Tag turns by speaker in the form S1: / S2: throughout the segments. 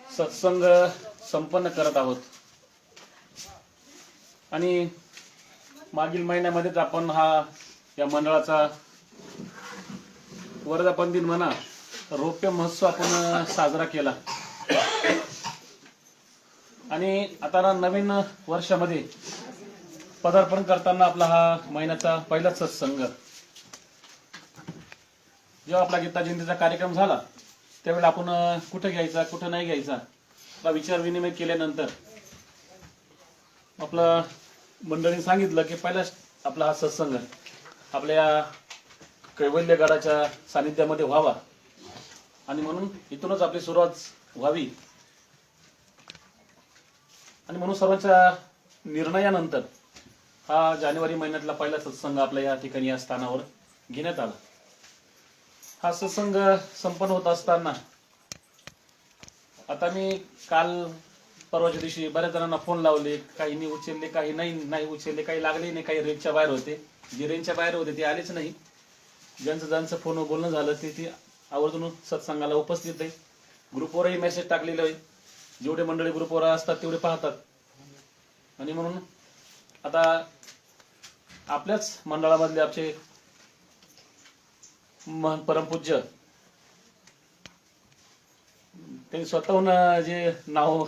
S1: सत्संग संपन्न करत आहोत आणि मागील महिन्यामध्येच आपण या मंडळाचा वर्धापन दिन म्हणा रौप्य महोत्सव आपण साजरा केला आणि आता नवीन वर्षामध्ये पदार्पण करताना आपला हा महिन्याचा पहिलाच सत्संग जेव्हा आपला गीता जयंतीचा कार्यक्रम झाला त्यावेळेला आपण कुठे घ्यायचा कुठे नाही घ्यायचा हा विचार विनिमय केल्यानंतर आपला मंडळीने सांगितलं की पहिला आपला हा सत्संग आपल्या कैवल्यगडाच्या सानिध्यामध्ये व्हावा आणि म्हणून इथूनच आपली सुरुवात व्हावी आणि म्हणून सर्वांच्या निर्णयानंतर हा जानेवारी महिन्यातला पहिला सत्संग आपल्या या ठिकाणी या स्थानावर घेण्यात आला। हा सत्संग संपन्न होत असताना आता मी काल परवाच्या दिवशी बऱ्याच जणांना फोन लावले, काहींनी उचलले, काही नाही उचलले, काही लागले नाही, काही रेंजच्या बाहेर होते, जे रेंजच्या बाहेर होते ते आलेच नाही। ज्यांचं फोनवर बोलणं झालं ते आवर्जून सत्संगाला उपस्थित आहे। ग्रुपवरही मेसेज टाकलेले आहे, जेवढे मंडळी ग्रुपवर असतात तेवढे पाहतात आणि म्हणून आता आपल्याच मंडळामधले आमचे परमपूज्य त्यांनी स्वतःहून जे नाव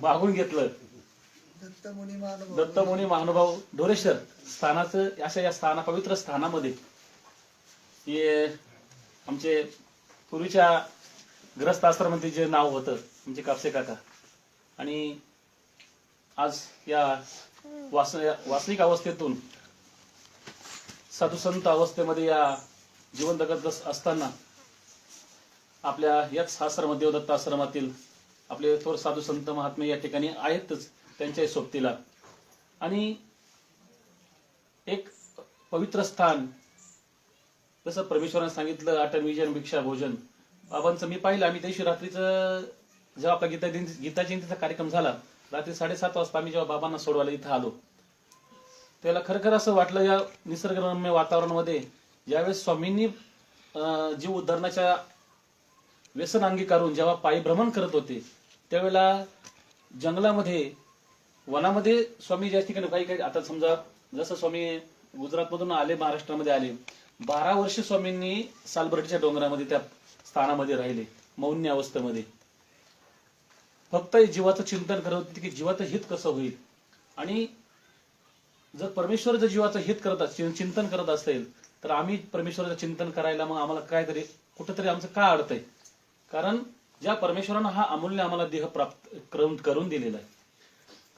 S1: मागून घेतलं दत्तमुनी महानुभाव ढोरेश्वर स्थानाचं अशा या पवित्र स्थानामध्ये हे आमचे पूर्वीच्या ग्रस्त आश्रमामध्ये जे नाव होतं म्हणजे कापसे काका आणि आज या वासनिक अवस्थेतून साधुसंत अवस्थेमध्ये या जीवन जगत असताना आपल्या याच आश्रम देवदत्त आश्रमातील आपले थोर साधू संत महात्मे या ठिकाणी आहेतच त्यांच्या सोबतीला आणि एक पवित्र स्थान जसं परमेश्वराने सांगितलं अटल विजन भिक्षा भोजन बाबांचं मी पाहिलं। आम्ही दिवशी रात्रीचं जेव्हा आपला गीता जयंतीचा कार्यक्रम झाला रात्री 7:30 वाजता आम्ही जेव्हा बाबांना सोडवायला इथं आलो त्याला खरखर असं वाटलं या निसर्गरम्य वातावरणामध्ये ज्यावेळेस स्वामींनी जीव उद्धरणाच्या व्यसन अंगीकारून जेव्हा पायी भ्रमण करत होते त्यावेळेला जंगलामध्ये वनामध्ये स्वामी ज्या ठिकाणी काही आता समजा जसं स्वामी गुजरातमधून आले महाराष्ट्रामध्ये आले 12 वर्ष स्वामींनी सालबर्डीच्या डोंगरामध्ये त्या स्थानामध्ये राहिले मौन्य अवस्थेमध्ये फक्त जीवाचं चिंतन करत होते की जीवाचं हित कसं होईल आणि जर परमेश्वर जर जीवाचं हित करत चिंतन करत असेल तर आम्ही परमेश्वराचं चिंतन करायला मग आम्हाला काहीतरी कुठेतरी आमचं का अडतंय कारण ज्या परमेश्वरानं हा अमूल्य आम्हाला देह प्राप्त करून दिलेला आहे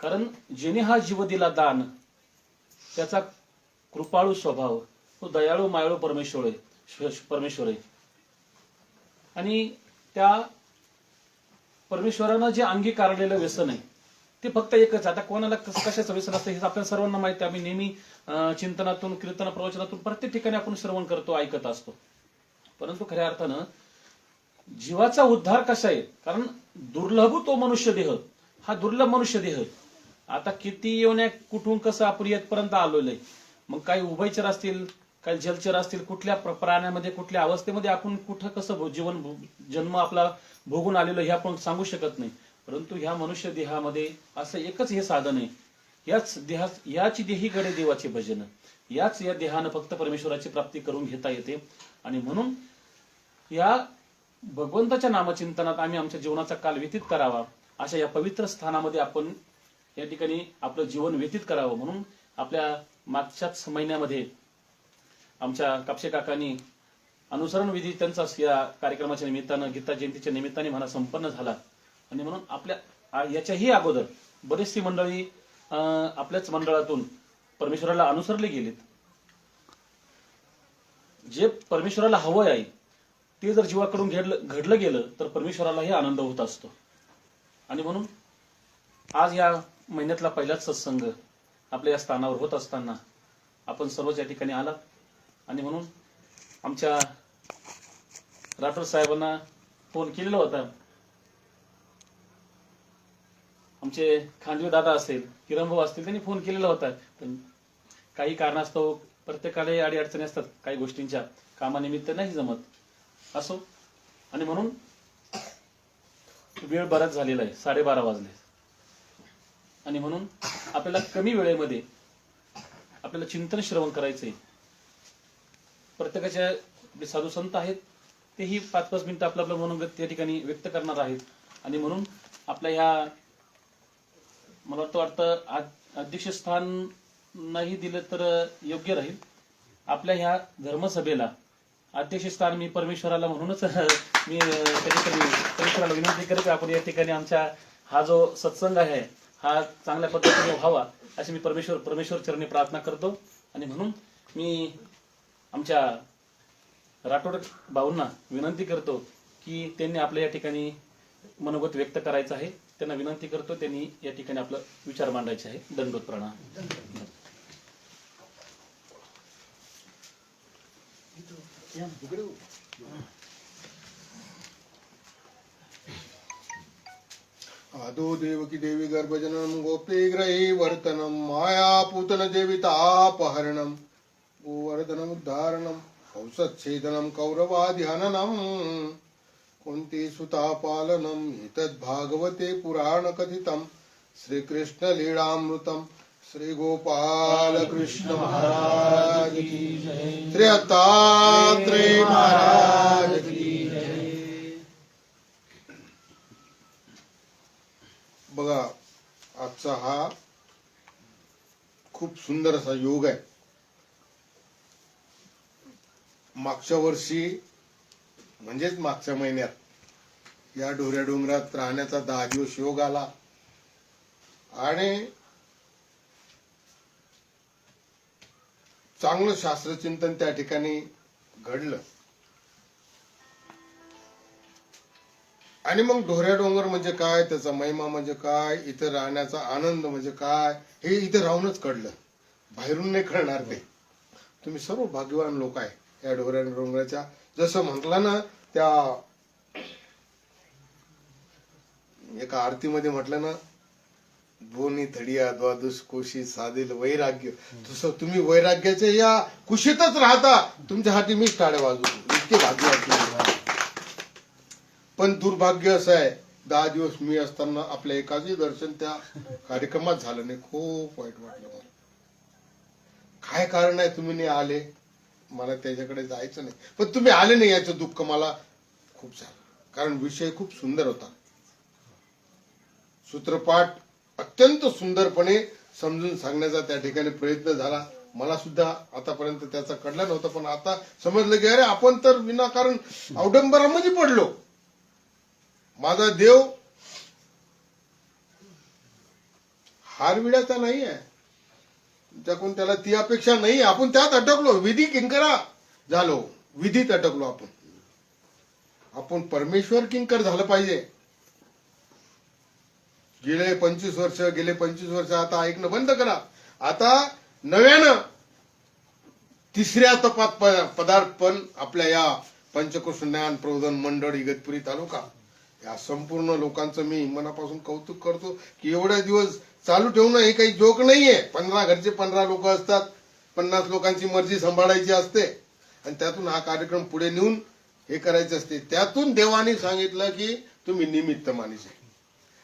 S1: कारण जेणे हा जीव दिला दान त्याचा कृपाळू स्वभाव तो दयाळू मायाळू परमेश्वर आहे आणि त्या परमेश्वरानं जे अंगीकारलेलं व्यसन आहे ते फक्त एकच। आता कोणाला कशाचं व्यसन असतं हे आपल्या सर्वांना माहिती आहे। आम्ही नेहमी चिंतनातून कीर्तन प्रवचनातून प्रत्येक ठिकाणी आपण श्रवण करतो ऐकत असतो परंतु खऱ्या अर्थानं जीवाचा उद्धार कसा आहे कारण दुर्लभ तो मनुष्य देह हा दुर्लभ मनुष्य देह आता किती येऊन कुठून कसं आपण येतपर्यंत आलेलो आहे मग काही उभयचर असतील काही जलचर असतील कुठल्या प्राण्यामध्ये कुठल्या अवस्थेमध्ये आपण कुठं कसं जन्म आपला भोगून आलेलो हे आपण सांगू शकत नाही परंतु ह्या मनुष्य देहामध्ये असं एकच हे साधन आहे याची देही गडे देवाचे भजन या देहानं फक्त परमेश्वराची प्राप्ती करून घेता येते आणि म्हणून या भगवंताच्या नामचिंतनात आम्ही आमच्या जीवनाचा काल व्यतीत करावा अशा या पवित्र स्थानामध्ये आपण या ठिकाणी आपलं जीवन व्यतीत करावं म्हणून आपल्या मागच्याच महिन्यामध्ये आमच्या कापसे काकांनी अनुसरण विधी त्यांचा या कार्यक्रमाच्या निमित्तानं गीता जयंतीच्या निमित्ताने म्हणा संपन्न झाला आणि म्हणून आपल्या याच्याही अगोदर बरीचशी मंडळी आपल्याच मंडळातून परमेश्वराला अनुसरले गेलेत। जे परमेश्वराला हवं आहे ते जर जीवाकडून घडलं गेलं तर परमेश्वरालाही आनंद होत असतो आणि म्हणून आज या महिन्यातला पहिलाच सत्संग आपल्या या स्थानावर होत असताना आपण सर्वच या ठिकाणी आलात आणि म्हणून आमच्या राठोड साहेबांना फोन केलेला होता। आमचे खांडवी दादा असेल किरण भाऊ असतील त्यांनी फोन केलेला होता पण काही कारणास्तव प्रत्येकाला अडीअडचणी असतात काही गोष्टींच्या कामानिमित्त नाही जमत असो आणि म्हणून वेळ बराच झालेला आहे, 12:30 वाजले, आणि म्हणून आपल्याला कमी वेळेमध्ये आपल्याला चिंतन श्रवण करायचंय. प्रत्येकाच्या जे साधू संत आहेत तेही 5-5 मिनिटं आपलं आपलं मनोगत त्या ठिकाणी व्यक्त करणार आहेत. आणि म्हणून आपल्या ह्या, मला वाटतं अध्यक्षस्थान नाही दिलं तर योग्य राहील. आपल्या ह्या धर्मसभेला अध्यक्षस्थान मी परमेश्वराला म्हणूनच मी कधीतरी परमेश्वराला विनंती करते, आपण या ठिकाणी आमच्या हा जो सत्संग आहे हा चांगल्या पद्धतीने व्हावा अशी मी परमेश्वर चरणी प्रार्थना करतो. आणि म्हणून मी आमच्या राठोड भाऊंना विनंती करतो की त्यांनी आपल्या या ठिकाणी मनोगत व्यक्त करायचं आहे. त्यांना विनंती करतो, त्यांनी या ठिकाणी आपलं विचार मांडायचे आहे. दंडोत प्रणाम.
S2: आदो देवकी देवी गर्भजननम गोपी ग्रही वर्तनम माया पूतन देवितापहरणम गोवर्धनम उद्धारणम औषच्छेदनम कौरवादिहननम कुंती सुतापालनम एतद् भागवते पुराण कथितम श्रीकृष्ण लीलामृतम श्री गोपाल कृष्ण महाराज की जय, श्री दत्तात्रेय महाराज की जय. बघा, आजचा हा खूप सुंदर असा योग आहे. मागच्या वर्षी म्हणजेच मागच्या महिन्यात या ढोऱ्या डोंगरात राहण्याचा 10 दिवस योग आला आणि चांगलं शास्त्रचिंतन त्या ठिकाणी घडलं. आणि मग ढोऱ्या डोंगर म्हणजे काय, त्याचा महिमा म्हणजे काय, इथं राहण्याचा आनंद म्हणजे काय, हे इथं राहूनच कळलं. बाहेरून नाही कळणार ते. तुम्ही सर्व भाग्यवान लोक आहे या ढोऱ्या डोंगराच्या. जसं म्हटलं ना, त्या एका आरतीमध्ये म्हटलं ना, दोन्ही थडिया द्वादश कोशी साधेल वैराग्य, तसं तुम्ही वैराग्याच्या या कुशीतच राहता. तुमच्यासाठी मीच टाळ्या वाजवतो, इतके भाग्य. पण दुर्भाग्य असं आहे, 10 दिवस मी असताना आपल्या एकाचही दर्शन त्या कार्यक्रमात झालं नाही. खूप वाईट वाटलं मला. काय कारण आहे तुम्ही नाही आले? मला त्याच्याकडे जायचं नाही, पण तुम्ही आले नाही याचं दुःख मला खूप झालं. कारण विषय खूप सुंदर होता. सूत्रपाठ अत्यंत सुंदरपणे समजून सांगण्याचा त्या ठिकाणी प्रयत्न झाला. मला सुद्धा आतापर्यंत त्याचा कळला नव्हता, पण आता समजलं की अरे आपण तर विनाकारण अवडंबरामध्ये पडलो. माझा देव हारविड्याचा नाही आहे, त्याकडून त्याला ती अपेक्षा नाही. आपण त्यात अटकलो, विधी किंकरा झालो, विधीत अटकलो. आपण परमेश्वर किंकर झालं पाहिजे. गेले 25 वर्ष आता ऐकणं बंद करा. आता नव्यानं तिसऱ्या तपात पदार्पण आपल्या या पंचकोश ज्ञान प्रबोधन मंडळ इगतपुरी तालुका या संपूर्ण लोकांचं मी मनापासून कौतुक करतो की एवढ्या दिवस चालू ठेवणं हे काही जोक नाहीये. 15 घरचे 15 लोक असतात, 50 लोकांची मर्जी सांभाळायची असते आणि त्यातून हा कार्यक्रम पुढे नेऊन हे करायचे असते. त्यातून देवाने सांगितलं की तुम्ही निमित्त माणसे,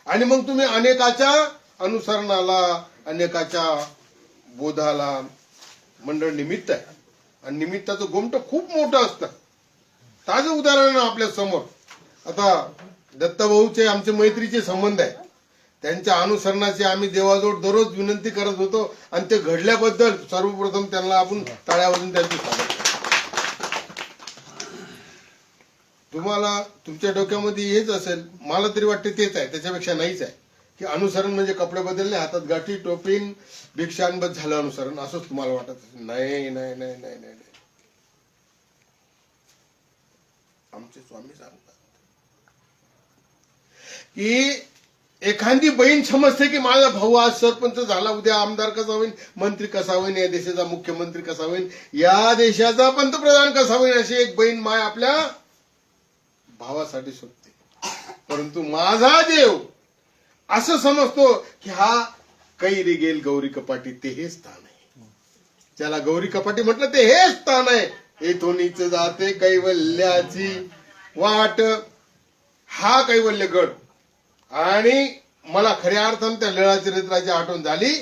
S2: आणि मग तुम्ही अनेकाच्या अनुसरणाला, अनेकाच्या बोधाला मंडळ निमित्त आहे. आणि निमित्ताचं गोमट खूप मोठं असतं. ताजं उदाहरण आपल्या समोर आता दत्तभाऊचे आमचे मैत्रीचे संबंध आहे. त्यांच्या अनुसरणाची आम्ही देवाजवळ दररोज विनंती करत होतो आणि ते घडल्याबद्दल सर्वप्रथम त्यांना आपण टाळ्या वाजून त्यांची स्वागत करतो. तुम्हाला तुमच्या डोक्यामध्ये हेच असेल, मला तरी वाटते तेच आहे, त्याच्यापेक्षा नाहीच आहे की अनुसरण म्हणजे कपडे बदलले, हातात गाठी, टोपीन, भिक्षांबद्ध झालं अनुसरण, असंच तुम्हाला वाटत असेल. नाही नाही नाही नाही नाही. आमचे स्वामी सांगतात की एखादी बहीण समजते की माझा भाऊ आज सरपंच झाला, उद्या आमदार कसा होईल, मंत्री कसा होईल, या देशाचा मुख्यमंत्री कसा होईल, या देशाचा पंतप्रधान कसा होईल, अशी एक बहीण माय आपल्या भावासाठी शोधते. परंतु माझा देव असं समजतो की हा कैरी गेल गौरी कपाटी, ते हे स्थान आहे. ज्याला गौरी कपाटी म्हटलं ते हे स्थान आहे. येथूनच जाते कैवल्याची वाट. हा कैवल्य गड आणि मला खऱ्या अर्थानं त्या लीळाचरित्राची आठवण झाली.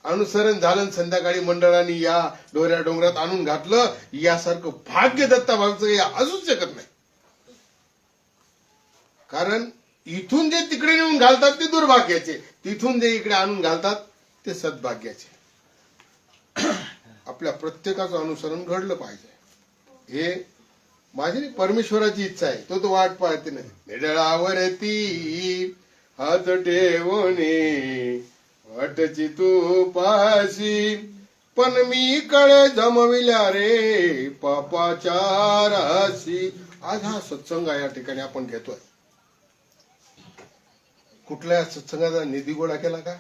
S2: अनुसरण झालं आणि संध्याकाळी मंडळाने या डोऱ्या डोंगरात आणून घातलं. यासारखं भाग्य दत्ताभाऊचं हे असूच शकत नाही. कारण इथून जे तिकडे नेऊन घालतात ते दुर्भाग्याचे, तिथून जे इकडे आणून घालतात ते सद्भाग्याचे. आपल्या प्रत्येकाचं अनुसरण घडलं पाहिजे, हे माझी परमेश्वराची इच्छा आहे. तो वाट पाहते नाही. निडळावरती हात ठेवणे वाटची तू पाशी, पण मी कळे जमविल्या रे पापाच्या राशी. आज हा सत्संग या ठिकाणी आपण घेतोय. कुठल्या सत्संगाचा निधी गोळा केला का?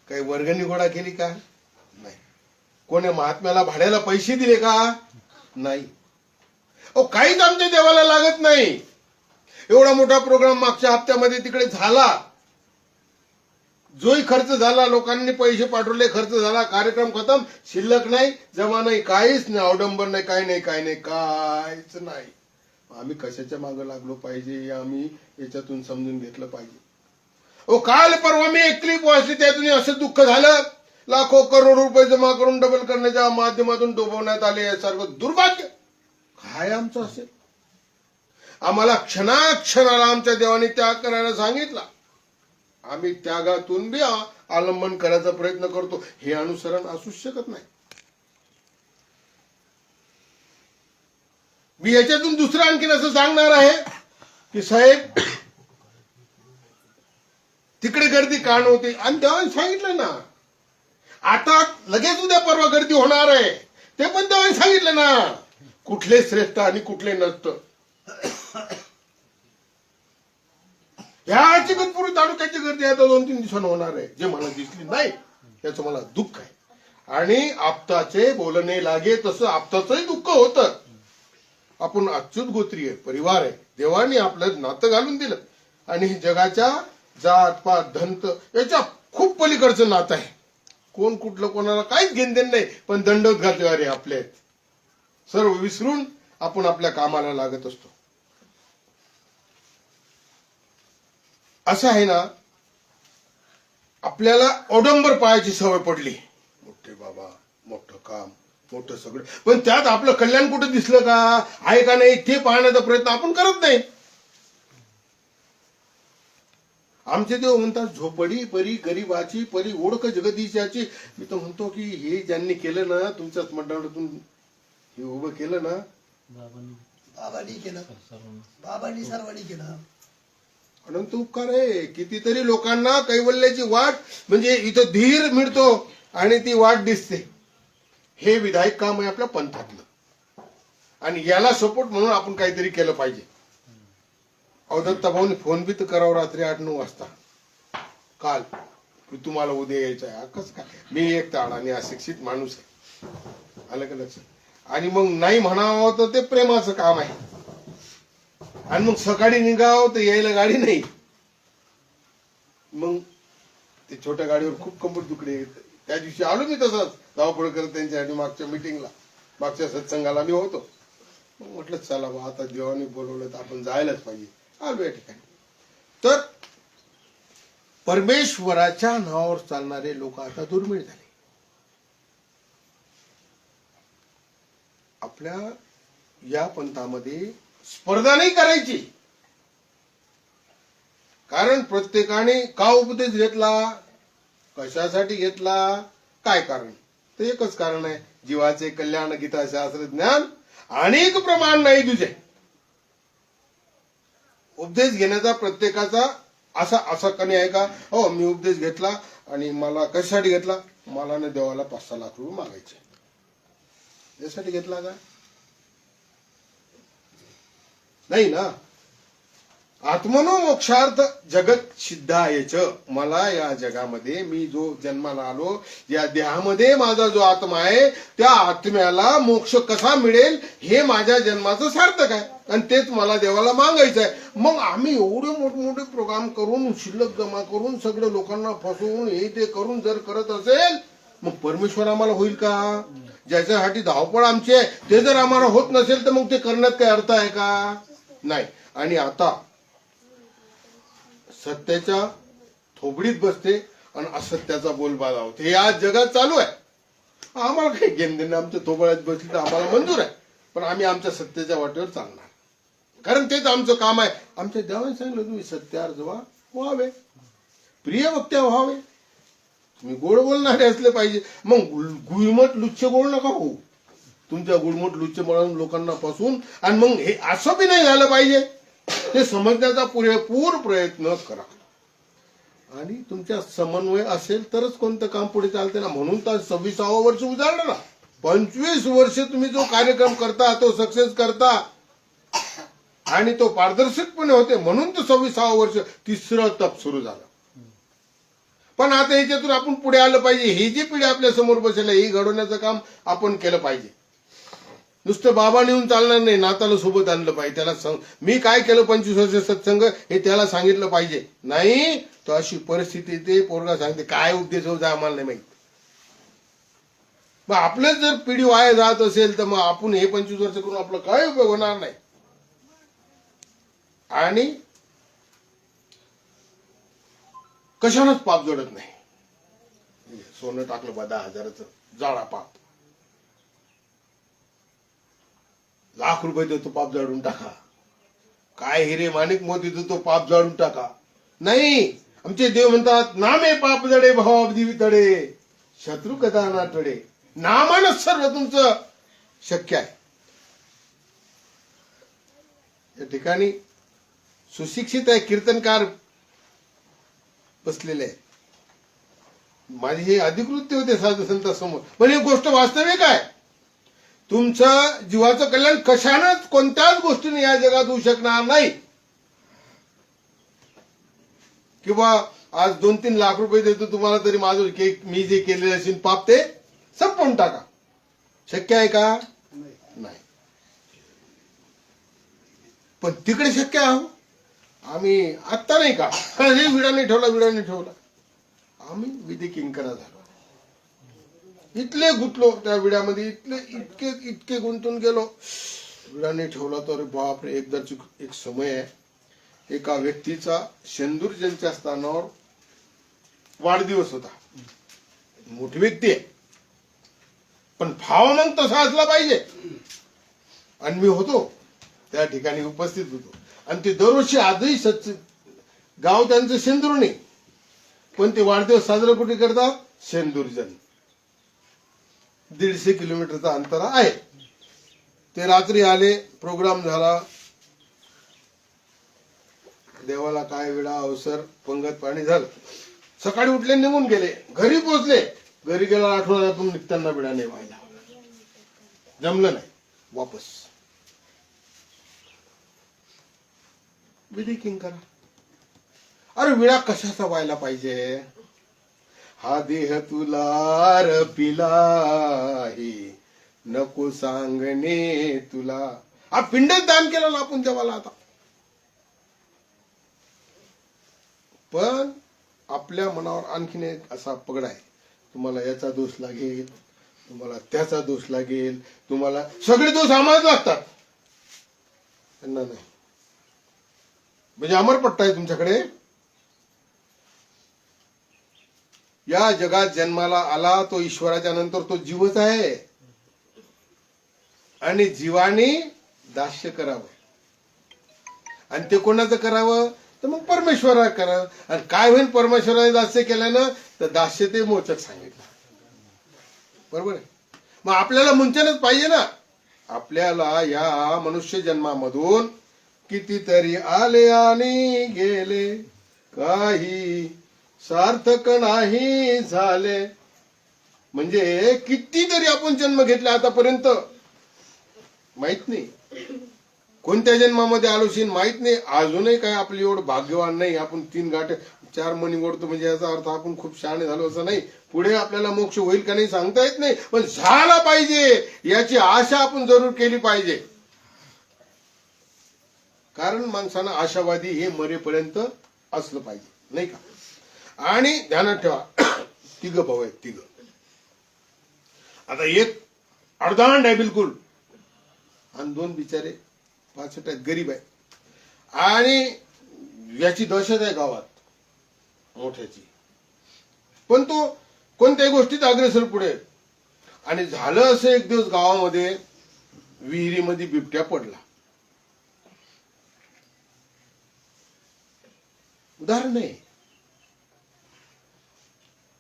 S2: काही वर्गणी गोळा केली का? नाही. कोणी महात्म्याला भाड्याला पैसे दिले का? नाही. काहीच आमच्या देवाला लागत नाही. एवढा मोठा प्रोग्राम मागच्या हप्त्यामध्ये तिकडे झाला, जोही खर्च झाला, लोकांनी पैसे पाठवले, खर्च झाला, कार्यक्रम खतम, शिल्लक नाही, जमा नाही, काहीच नाही, अवडंबर नाही, काही नाही, काही नाही, काहीच नाही. आम्ही कशाच्या मागे लागलो पाहिजे हे आम्ही याच्यातून समजून घेतलं पाहिजे. काल परवा मी एक क्लिप वाचली, त्यातून असं दुःख झालं. लाखो करोड रुपये जमा करून डबल करण्याच्या माध्यमातून डोबवण्यात आले. यासारखं दुर्भाग्य काय आमचं असेल? आम्हाला क्षणाक्षणाला आमच्या देवाने त्याग करायला सांगितला. आम्ही त्यागातून बी आलंबन करायचा प्रयत्न करतो. हे अनुसरण असूच शकत नाही. मी याच्यातून दुसरं आणखीन असं सांगणार आहे की साहेब, तिकडे गर्दी का नव्हती? आणि देवाने सांगितलं ना, आता लगेच उद्या परवा गर्दी होणार आहे, ते पण देवाने सांगितलं ना, कुठले श्रेष्ठ आणि कुठले नसतं. ह्या चिकनपुरी तालुक्याची गर्दी आता 2-3 दिवसांनी होणार आहे, जे मला दिसली नाही याचं मला दुःख आहे. आणि आपताचे बोलणे लागे तसं आपताचंही दुःख होतं. आपण अच्युत गोत्रीय परिवार आहे, देवाने आपलं नातं घालून दिलं आणि जगाच्या जात पात धंत याच्या खूप पलीकडचं नातं आहे. कोण कुठलं कोणाला काहीच घेणदेण नाही, पण दंडवत घातलेवारे आपले आहेत. सर्व विसरून आपण आपल्या कामाला लागत असतो. असं आहे ना, आपल्याला औडंबर पाहायची सवय पडली. मोठे बाबा, मोठं काम, मोठं सगळं, पण त्यात आपलं कल्याण कुठं दिसलं का, आहे का नाही ते पाहण्याचा प्रयत्न आपण करत नाही. आमचे देव म्हणतात, झोपडी परी गरीबाची परी ओळख जगदीशाची. मी तर म्हणतो की हे ज्यांनी केलं ना, तुमच्याच मंडळातून हे उभं केलं ना,
S3: बाबांनी केलं, बाबांनी सर्वांनी केलं.
S2: अनंत उपकार आहे. कितीतरी लोकांना कैवल्याची वाट म्हणजे इथं धीर मिळतो आणि ती वाट दिसते. हे विधायक काम आहे आपल्या पंथातलं, आणि याला सपोर्ट म्हणून आपण काहीतरी केलं पाहिजे. अवदत्ता भाऊनी फोन बी तर करावं रात्री 8-9 वाजता काल, की तुम्हाला उद्या यायचं आहे. कसं काय? मी एक ताडाने अशिक्षित माणूस आहे, आलं का लक्षात? आणि मग नाही म्हणावं तर ते प्रेमाचं काम आहे. आणि मग सकाळी निघावं तर यायला गाडी नाही. मग ते छोट्या गाडीवर खूप कंबर दुखडे. त्या दिवशी आलो मी तसंच धावपळ करत त्यांच्यासाठी. मागच्या मिटिंगला, मागच्या सत्संगाला मी होतो. मग म्हटलं चला बा, आता देवाने बोलवलं तर आपण जायलाच पाहिजे. आलो या ठिकाणी. तर परमेश्वराच्या नावावर चालणारे लोक आता दुर्मिळ झाले. आपल्या या पंथामध्ये स्पर्धा नाही करायची. कारण प्रत्येकाने का उपदेश घेतला, कशासाठी घेतला, काय कारण? ते एकच कारण आहे, जीवाचे कल्याण, गीता शास्त्र ज्ञान अनेक प्रमाण नाही तुझे. उपदेश घेण्याचा प्रत्येकाचा असा कणी आहे का? हो, मी उपदेश घेतला आणि मला कशासाठी घेतला? मला ना देवाला 5-6 लाख रुपये मागायचे, यासाठी घेतला का? नाही ना. आत्मनो मोक्षार्थ जगत सिद्धायच. मला या जगामध्ये मी जो जन्माला आलो, या देहामध्ये माझा जो आत्मा आहे, त्या आत्म्याला मोक्ष कसा मिळेल हे माझ्या जन्माचं सार्थक आहे, आणि तेच मला देवाला मागायचं आहे. मग आम्ही एवढे मोठमोठे प्रोग्राम करून, शिल्लक जमा करून, सगळं लोकांना फसवून हे ते करून जर करत असेल, मग परमेश्वर आम्हाला होईल का? ज्याच्यासाठी धावपळ आमची आहे ते जर आम्हाला होत नसेल तर मग ते करण्यात काही अर्थ आहे का? नाही. आणि आता सत्याच्या थोबडीत बसते आणि असत्याचा बोलबाला होते. हे आज जगात चालू आहे. आम्हाला काही घेणं देणं, आमच्या थोबड्यात बसली तर आम्हाला मंजूर आहे, पण आम्ही आमच्या सत्याच्या वाटेवर चालणार, कारण तेच आमचं काम आहे. आमच्या देवाने सांगितलं तुम्ही सत्यार्थ व्हावे, प्रिय वक्त्या व्हावे, तुम्ही गोड बोलणारे असले पाहिजे. मग गुळमट लुच्चे बोल नका हो, तुमच्या गुळमट लुच्चे म्हणून लोकांना फसवून. आणि मग हे असं बी नाही झालं पाहिजे, ते समजण्याचा पुरेपूर प्रयत्न करा. आणि तुमच्या समन्वय असेल तरच कोणतं काम पुढे चालते ना. म्हणून तर 26वं वर्ष उजाडलं ना. 25 वर्ष तुम्ही जो कार्यक्रम करता तो सक्सेस करता आणि तो पारदर्शकपणे होते, म्हणून तो 26वं वर्ष तिसरं तप सुरू झालं. पण आता याच्यातून आपण पुढे आलं पाहिजे. ही जी पिढी आपल्या समोर बसेल ही घडवण्याचं काम आपण केलं पाहिजे. नुसतं बाबा नेऊन चालणार नाही, नाताला सोबत आणलं पाहिजे. त्याला मी काय केलं 25 वर्ष सत्संग हे त्याला सांगितलं पाहिजे. नाही तो अशी परिस्थिती येते, पोरगा सांगते काय उद्देश होता आम्हाला नाही माहित. मग आपलं जर पिढी वाया जात असेल तर मग आपण हे 25 वर्ष करून आपलं काय उपयोग होणार नाही. आणि कशानच पाप जोडत नाही. सोनं टाकलं बा 10,000चं, जाळा पाप. लाख रुपये देतो पाप जाळून टाका. काय हिरे माणिक मोती देतो पाप जाळून टाका. नाही, आमचे देव म्हणतात नामे पाप जडे भाव दिवी तडे, शत्रू कथा ना तडे. नामानच सर्व तुमचं शक्य आहे. या ठिकाणी सुशिक्षित आहे कीर्तनकार बसलेले आहे. माझे हे अधिकृत्य होते साधू संतांसमोर. पण ही गोष्ट वास्तविक आहे. तुमचं जीवाचं कल्याण कशानंच कोणत्याच गोष्टीने या जगात होऊ शकणार नाही. किंवा आज 2-3 लाख रुपये देतो तुम्हाला तरी माझं मी जे केलेले असेल पाप ते संपवून टाका. शक्य आहे का? नाही. पण तिकडे शक्य आहे. आम्ही आत्ता नाही का हे विडा नाही ठेवला आम्ही विधी किंकरा झालो. इथले गुंतलो त्या विड्यामध्ये, इतके गुंतून गेलो. विडा नाही ठेवला तर बापरे. एकदाची एक समय आहे, एका व्यक्तीचा शेंदूर ज्यांच्या स्थानावर वाढदिवस होता. मोठी व्यक्ती आहे, पण भाव मग तसा असला पाहिजे. आणि मी होतो त्या ठिकाणी उपस्थित होतो. आणि ते दरवर्षी आजही गाव त्यांचं शेंदूर नाही, पण ते वाढदिवस साजरा कुठे करतात? शेंदूरजन. 150 किलोमीटरचा अंतर आहे. ते रात्री आले, प्रोग्राम झाला. देवाला काय वेळा अवसर, पंगत पाणी झालं. सकाळी उठले, निघून गेले. घरी पोहोचले. घरी गेला आठवड्यातून निघताना विडा नाही व्हायला. जमलं नाही. वापस विधी किंकरा. अरे विडा कशाचा व्हायला पाहिजे? हा देह तुला रपिलाही नको सांगणे तुला. हा पिंडच दान केलं ना आपण देवाला. आता पण आपल्या मनावर आणखीन एक असा पगड आहे, तुम्हाला याचा दोष लागेल, तुम्हाला त्याचा दोष लागेल, तुम्हाला सगळे दोष आम्हालाच लागतात. त्यांना नाही. म्हणजे अमरपट्टा आहे तुमच्याकडे. या जगात जन्माला आला तो ईश्वराच्या नंतर तो जीवच आहे. आणि जीवाने दास्य करावं. आणि ते कोणाचं करावं? तर मग परमेश्वरा करावं. आणि काय होईल परमेश्वराने दास्य केल्यानं? तर दास्य ते मोचक सांगितलं. बरोबर आहे. मग आपल्याला मुंचनच पाहिजे ना. आपल्याला या मनुष्य जन्मामधून कितीतरी आले आणि गेले, काही सार्थक नाही झाले. म्हणजे कितीतरी आपण जन्म घेतले आतापर्यंत माहित नाही. कोणत्या जन्मामध्ये आलोशीन माहित नाही. अजूनही काय आपली एवढं भाग्यवान नाही. आपण 3 गाठे 4 मणी ओढतो म्हणजे याचा अर्थ आपण खूप शहाणे झालो असं नाही. पुढे आपल्याला मोक्ष होईल का नाही सांगता येत नाही, पण झाला पाहिजे याची आशा आपण जरूर केली पाहिजे. कारण माणसानं आशावादी हे मरेपर्यंत असलं पाहिजे, नाही का? आणि ध्यानात ठेवा, 3 भाऊ आहेत, 3. आता एक अर्धांड आहे बिलकुल, आणि 2 बिचारे 65 आहेत, गरीब आहे. आणि याची दहशत आहे गावात मोठ्याची, पण तो कोणत्याही गोष्टीत अग्रेसर पुढे. आणि झालं असं, एक दिवस गावामध्ये विहिरीमध्ये बिबट्या पडला. उदाहरण आहे.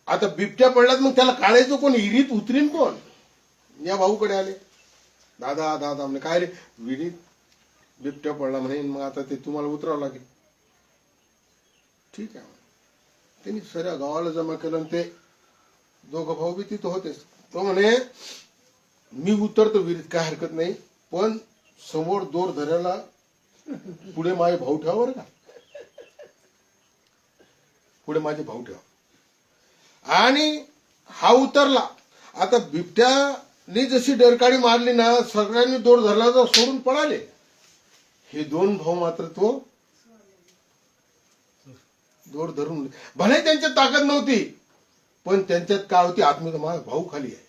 S2: आता बिबट्या पडलात, मग त्याला काढायचं कोण? विहिरीत उतरीन कोण? या भाऊकडे आले, दादा दादा म्हणे काय रे, विहिरीत बिबट्या पडला म्हणे, मग आता ते तुम्हाला उतरावं लागेल. ठीक आहे, त्यांनी सगळ्या गावाला जमा केलं, आणि ते दोघं भाऊ बी तिथं होतेच. तो म्हणे मी उतरतो विहिरीत, काय हरकत नाही, पण समोर दोर धरायला पुढे माझे भाऊ ठेवा बरं का, पुढे माझे भाऊ ठेवा. आणि हा उतरला. आता बिबट्याने जशी डरकाळी मारली ना, सगळ्यांनी दोर धरला तर सोडून पळाले. हे दोन भाऊ मात्र तो दोर धरून, भले त्यांच्यात ताकद नव्हती, पण त्यांच्यात काय होती, आत्मीय माझा भाऊ खाली आहे.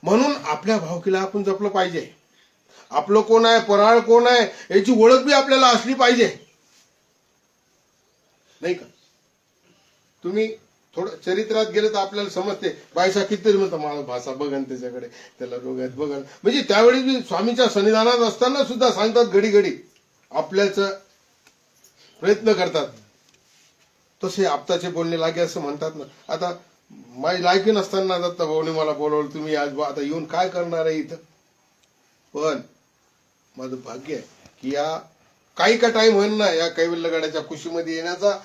S2: म्हणून आपल्या भावकीला आपण जपलं पाहिजे. आपलं कोण आहे, पराळ कोण आहे, याची ओळख बी आपल्याला असली पाहिजे, नाही का? तुम्ही थोडं चरित्रात गेलं तर आपल्याला समजते. बायसा कितीतरी म्हणतात मला भाषा बघन त्याच्याकडे, त्याला डोळ्यात बघन. म्हणजे त्यावेळी बी स्वामीच्या सन्निधानात असताना सुद्धा सांगतात, घडी घडी आपल्याच प्रयत्न करतात. तसे आपताचे बोलणे लागे असं म्हणतात ना. आता माझी लायकी नसताना दत्ता भाऊने मला बोलवलं, तुम्ही आज आता येऊन काय करणार आहे इथं. पण माझं भाग्य आहे की या काही का टाइम होईल ना, या कैवल्यगडाच्या कुशीमध्ये येण्याचा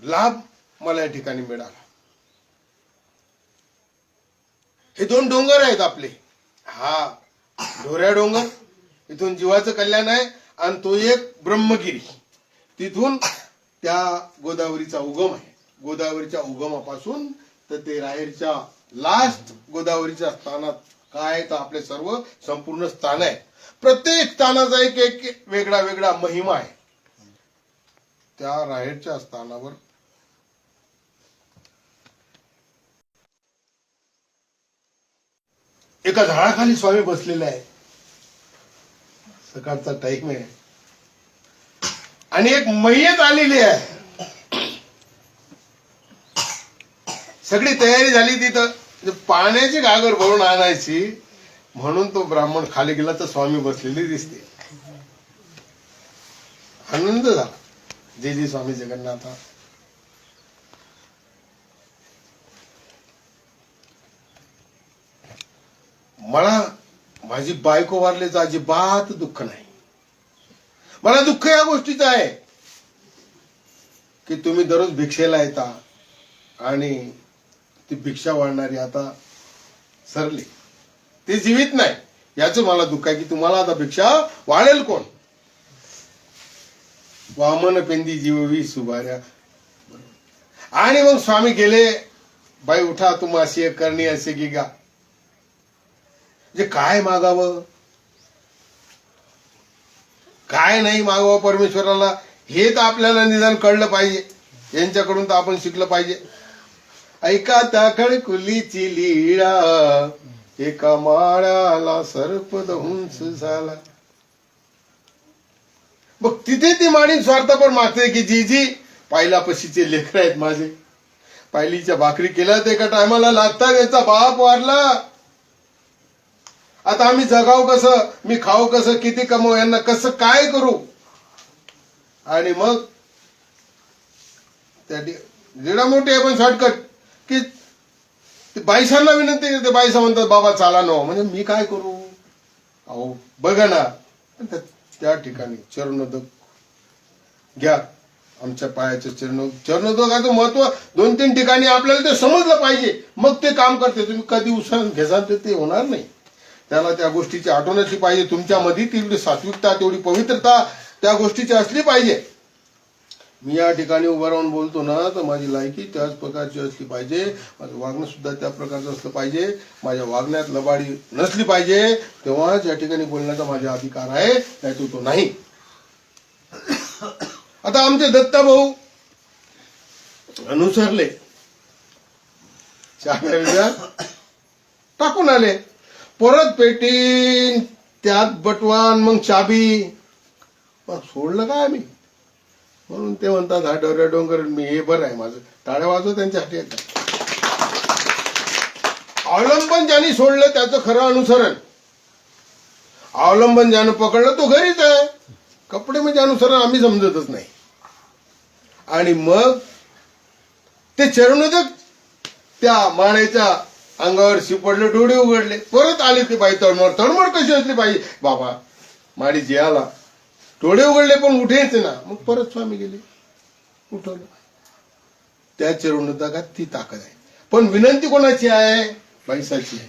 S2: लाभ मला या ठिकाणी मिळाला. हे दोन डोंगर आहेत आपले. हा ढोऱ्या डोंगर, इथून जीवाचं कल्याण आहे, आणि तो एक ब्रह्मगिरी, तिथून त्या गोदावरीचा उगम आहे. गोदावरीच्या उगमापासून तर ते राहेरच्या लास्ट गोदावरीच्या स्थानात काय, तर आपले सर्व संपूर्ण स्थान आहे. प्रत्येक स्थानाचा एक एक वेगळा वेगळा महिमा आहे. त्या राहेरच्या स्थानावर एका झाडाखाली स्वामी बसलेले आहे. सकाळचा टाइम आहे, आणि एक मैयत आलेली आहे. सगळी तयारी झाली, तिथं पाण्याची घागर भरून आणायची, म्हणून तो ब्राह्मण खाली गेला तर स्वामी बसलेले दिसते. आनंद झाला. जय जय स्वामी जगन्नाथा. मला माझी बायको वारल्याचं अजिबात दुःख नाही. मला दुःख या गोष्टीचं आहे की तुम्ही दररोज भिक्षेला येता, आणि ती भिक्षा वाढणारी आता सरली, ती जीवित नाही. याचं मला दुःख आहे की तुम्हाला आता भिक्षा वाढेल कोण. वामन पेंदी जीववी सुभाऱ्या. आणि मग स्वामी गेले, बाई उठा, तुम अशी करणी असे की गा. जे काय मागावं, काय नाही मागावं परमेश्वराला, हे तर आपल्याला निदान कळलं पाहिजे. यांच्याकडून तर आपण शिकलं पाहिजे. ऐका त्या खडकुलीची लीळा, एका माळ्याला सर्प दंश झाला. मग तिथे ती माणी स्वार्थापर मागते की जी जी पायला पशीचे लेकर आहेत माझे, पायलीच्या भाकरी केल्या तर एका टायमाला लागतात, याचा बाप वारला, आता आम्ही जगाव कसं, मी खाऊ कसं, किती कमवू, यांना कसं काय करू. आणि मग त्या जेवढा मोठे आहे पण शॉर्टकट की बाईसांना विनंती करते. बाईसा म्हणतात बाबा चाला नो, म्हणजे मी काय करू. अहो बघा ना, त्या ठिकाणी चरणोदक घ्या. आमच्या पायाचं चरणोदकाचं महत्व 2-3 ठिकाणी आपल्याला ते समजलं पाहिजे, मग ते काम करते. तुम्ही कधी उसळून घेसाल तर ते होणार नाही. त्याला त्या गोष्टीची आठवण असली पाहिजे. तुमच्यामध्ये तेवढी सात्विकता, तेवढी पवित्रता त्या गोष्टीची असली पाहिजे. मी या ठिकाणी उभं राहून बोलतो ना, तर माझी लायकी त्याच प्रकारची असली पाहिजे, माझं वागणं सुद्धा त्या प्रकारचं असलं पाहिजे, माझ्या वागण्यात लबाडी नसली पाहिजे. तेव्हाच या ठिकाणी बोलण्याचा माझा अधिकार आहे, नाही तो नाही. आता आमचे दत्ता भाऊ अनुसरले, चाब्या टाकून आले, परत पेटीन त्यात बटवान, मग चाबी. मग सोडलं काय आम्ही, म्हणून ते म्हणतात हा डोऱ्या डोंगर मी हे बरं आहे माझं, टाळ्या वाजव त्यांच्यासाठी एकदा. अवलंबन ज्यांनी सोडलं त्याचं खरं अनुसरण, अवलंबन ज्यानं पकडलं तो घरीच आहे. कपडे म्हणजे अनुसरण आम्ही समजतच नाही. आणि मग ते चरणोदक त्या माळेच्या अंगावर शिपडले, डोळे उघडले, परत आले ते बाई तळमळ. तळमळ कशी असली पाहिजे बाबा, माडी जे आला डोळे उघडले पण उठायचे ना. मग परत स्वामी गेले, उठवलं. त्या चरणोदकात ती ताकद आहे. पण विनंती कोणाची आहे? बाईसाची आहे.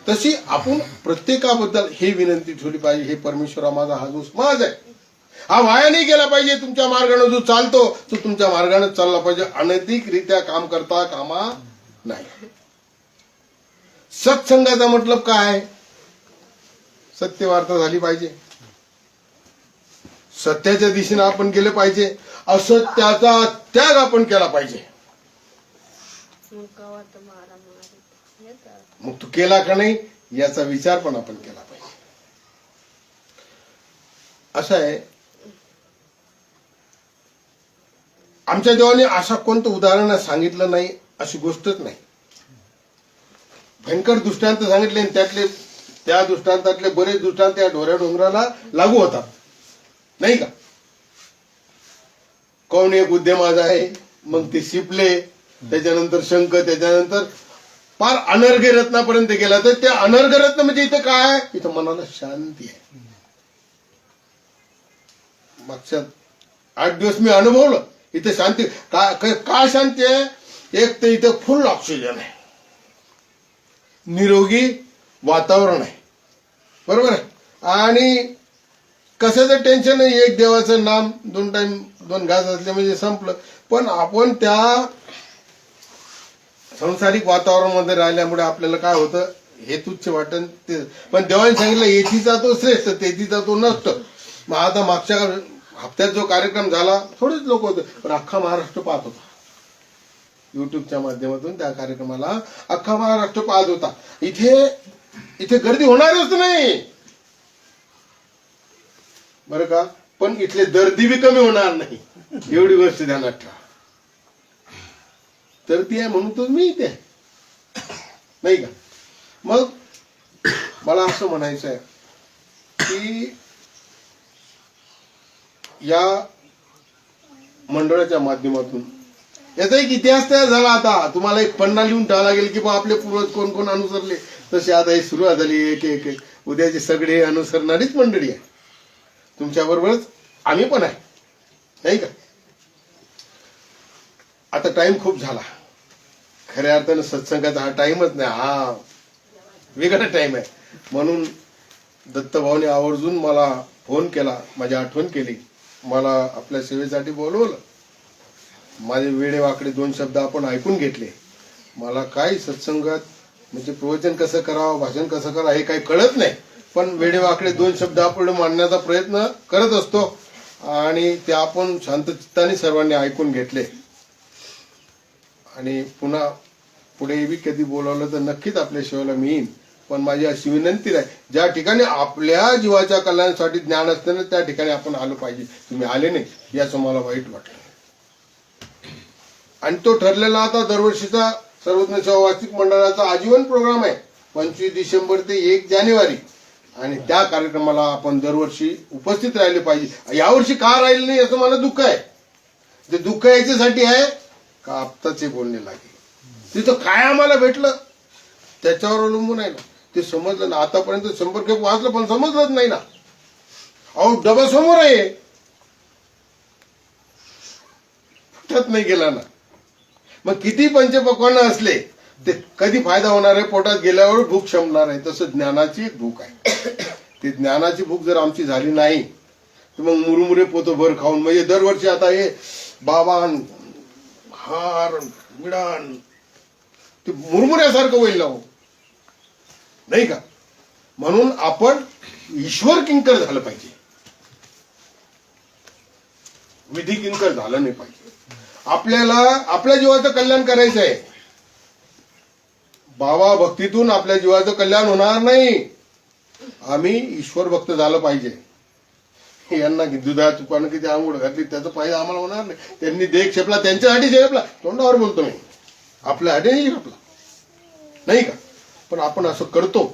S2: तशी आपण प्रत्येकाबद्दल ही विनंती ठेवली पाहिजे, हे परमेश्वरा माझा हा जो समाज आहे हा वाया नाही गेला पाहिजे. तुमच्या मार्गाने जो चालतो तो तुमच्या मार्गाने चालला पाहिजे, अनैतिकरित्या काम करता कामा नाही. सत्संगाचा मतलब काय? सत्यवार्ता झाली पाहिजे, सत्याच्या दिशेने आपण गेले पाहिजे, असत्याचा त्याग आपण केला पाहिजे. मग तू केला का नाही याचा विचार पण आपण केला पाहिजे. असं आहे, आमच्या देवाने अशा कोणतं उदाहरण सांगितलं नाही अशी गोष्टच नाही. भयंकर दृष्टांत सांगितले, त्यातले त्या दृष्टांतातले बरेच दृष्टांत या ढोऱ्या डोंगराला लागू होतात नाही का. कोण एक उद्यमाज आहे, मग ते शिपले, त्याच्यानंतर शंख, त्याच्यानंतर फार अनर्घ्य रत्नापर्यंत गेला. तर त्या अनर्घ्य रत्न म्हणजे इथं काय? इथं मनाला शांती आहे. मागच्या 8 दिवस मी अनुभवलं इथे शांती. का शांती आहे? एक तर इथं फुल ऑक्सिजन आहे, निरोगी वातावरण आहे, बरोबर आहे, आणि कशाचं टेन्शन नाही. एक देवाचं नाम 2 टाइम 2 घास असले म्हणजे संपलं. पण आपण त्या संसारिक वातावरणामध्ये राहिल्यामुळे आपल्याला काय होतं, हे तुच्छ वाटण ते. पण देवाने सांगितलं येथीचा तो श्रेष्ठ, तेथीचा तो नष्ट. मग आता मागच्या हप्त्यात जो कार्यक्रम झाला थोडेच लोक होते, पण अख्खा महाराष्ट्र पाहत होता. युट्यूबच्या माध्यमातून त्या कार्यक्रमाला अख्खा महाराष्ट्र पाहत होता. इथे गर्दी होणारच नाही बरं का, पण इथले दर्दी बी कमी होणार नाही, एवढी गोष्ट ध्यानात ठेवा. तर ती आहे म्हणून तर मी इथे नाही का. मग मला असं म्हणायचं आहे की या मंडळाच्या माध्यमातून याचा एक इतिहास तयार झाला. आता तुम्हाला एक पन्ना लिहून ठेवा लागेल की आपले पूर्वज कोण कोण अनुसरले. तशी आता ही सुरुवात झाली, एक एक उद्याचे सगळे अनुसरणारीच मंडळी आहे. तुमच्या बरोबरच आम्ही पण आहे नाही का. आता टाइम खूप झाला, खऱ्या अर्थानं सत्संगाचा हा टाइमच नाही, हा वेगळा टाइम आहे. म्हणून दत्तभाऊने आवर्जून मला फोन केला, माझी आठवण केली, मला आपल्या सेवेसाठी बोलवलं. माझे वेडेवाकडे 2 शब्द आपण ऐकून घेतले. मला काही सत्संगात म्हणजे प्रवचन कसं करावं, भाषण कसं करावं हे काही कळत नाही, पण वेडेवाकडे 2 शब्द आपण मांडण्याचा प्रयत्न करत असतो. आणि ते आपण शांत चित्ताने सर्वांनी ऐकून घेतले. आणि पुन्हा पुढे बी कधी बोलावलं तर नक्कीच आपल्या सेवेला मी येईन. पण माझी अशी विनंती आहे, ज्या ठिकाणी आपल्या जीवाच्या कल्याणासाठी ज्ञान असतं ना त्या ठिकाणी आपण आलो पाहिजे. तुम्ही आले नाही याचं मला वाईट वाटलं. आणि तो ठरलेला आता दरवर्षीचा सर्वज्ञ सेवा वार्षिक मंडळाचा आजीवन प्रोग्राम आहे 25 डिसेंबर ते 1 जानेवारी. आणि त्या कार्यक्रमाला आपण दरवर्षी उपस्थित राहिले पाहिजे. यावर्षी का राहिले नाही याचं मला दुःख आहे. ते दुःख याच्यासाठी आहे का आत्ताचे बोलणे लागेल. तिथं काय आम्हाला भेटलं त्याच्यावर अवलंबून आहे ना. ते समजलं ना, आतापर्यंत 100 खेप वाचलं पण समजलंच नाही ना. अहो डबा समोर आहे, फुटत नाही गेला ना. मग किती पंचपक्वान्न असले ते कधी फायदा होणार आहे, पोटात गेल्यावर भूक शमणार आहे. तसं ज्ञानाची एक भूक आहे. ती ज्ञानाची भूक जर आमची झाली नाही तर मग मुरमुरे पोतभर खाऊन म्हणजे दरवर्षी आता हे बाबान हार मिडान ते मुरमुऱ्यासारखं होईल ना हो नाही का. म्हणून आपण ईश्वर किंकर झालं पाहिजे, विधी किंकर झालं नाही पाहिजे. आपल्याला आपल्या जीवाचं कल्याण करायचं आहे. बाबा भक्तीतून आपल्या जीवाचं कल्याण होणार नाही. आम्ही ईश्वर भक्त झालं पाहिजे यांना दुधाचं पानं किती आंघोळ घातली त्याचा फायदा आम्हाला होणार नाही. त्यांनी देख छेपला त्यांच्यासाठी छेपला, तोंडावर बोलतो मी, आपल्यासाठी नाही छेपला, नाही का? पण आपण असं करतो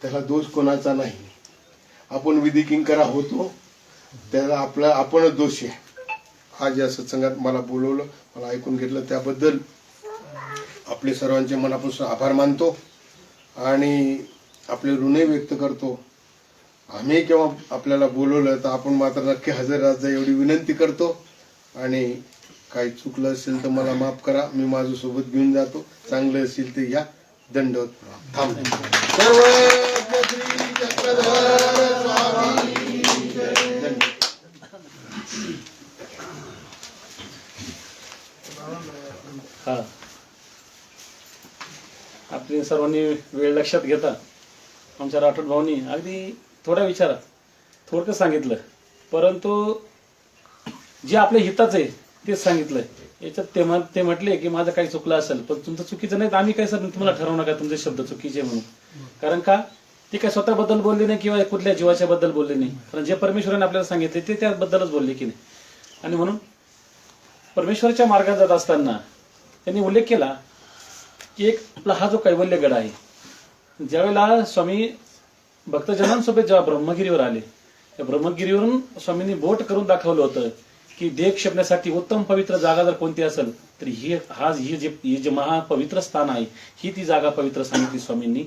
S2: त्याला दोष कोणाचा नाही. आपण विधी किंकरा होतो त्याला आपणच दोषी आहे. आज या सत्संगात मला बोलवलं, मला ऐकून घेतलं त्याबद्दल आपले सर्वांचे मनापासून आभार मानतो आणि आपले ऋणही व्यक्त करतो. आम्ही केव्हा आपल्याला बोलवलं तर आपण मात्र नक्की हजर राहत जा एवढी विनंती करतो. आणि काही चुकलं असेल तर मला माफ करा, मी माझं सोबत घेऊन जातो. चांगलं असेल तर या. दंडवत थांबतो. सर्व श्री चक्रधर स्वामी जय.
S1: हा, आपली सर्वांनी वेळ लक्षात घेता आमच्या राठोड भाऊनी अगदी थोड्या विचारात थोडकं सांगितलं, परंतु जे आपल्या हिताचं आहे तेच सांगितलंय. याच्यात ते म्हटले की माझं काही चुकलं असेल, पण तुमचं चुकीचं नाही तर आम्ही काय सर तुम्हाला ठरवू नका तुमचे शब्द चुकीचे म्हणून. कारण का ते काय स्वतःबद्दल बोलले नाही किंवा कुठल्या जीवाच्या बद्दल बोलले नाही, कारण जे परमेश्वराने आपल्याला सांगितले ते त्याबद्दलच बोलले की नाही. आणि म्हणून परमेश्वराच्या मार्गात जात असताना त्यांनी उल्लेख केला की एक आपला हा जो कैवल्य गड आहे, ज्यावेळेला स्वामी भक्तजनांसोबत जेव्हा ब्रह्मगिरीवर आले, त्या ब्रह्मगिरीवरून स्वामींनी बोट करून दाखवलं होतं की देह क्षेपण्यासाठी उत्तम पवित्र जागा जर कोणती असेल तर ही जे महापवित्र स्थान आहे ही ती जागा पवित्र सांगितली स्वामींनी.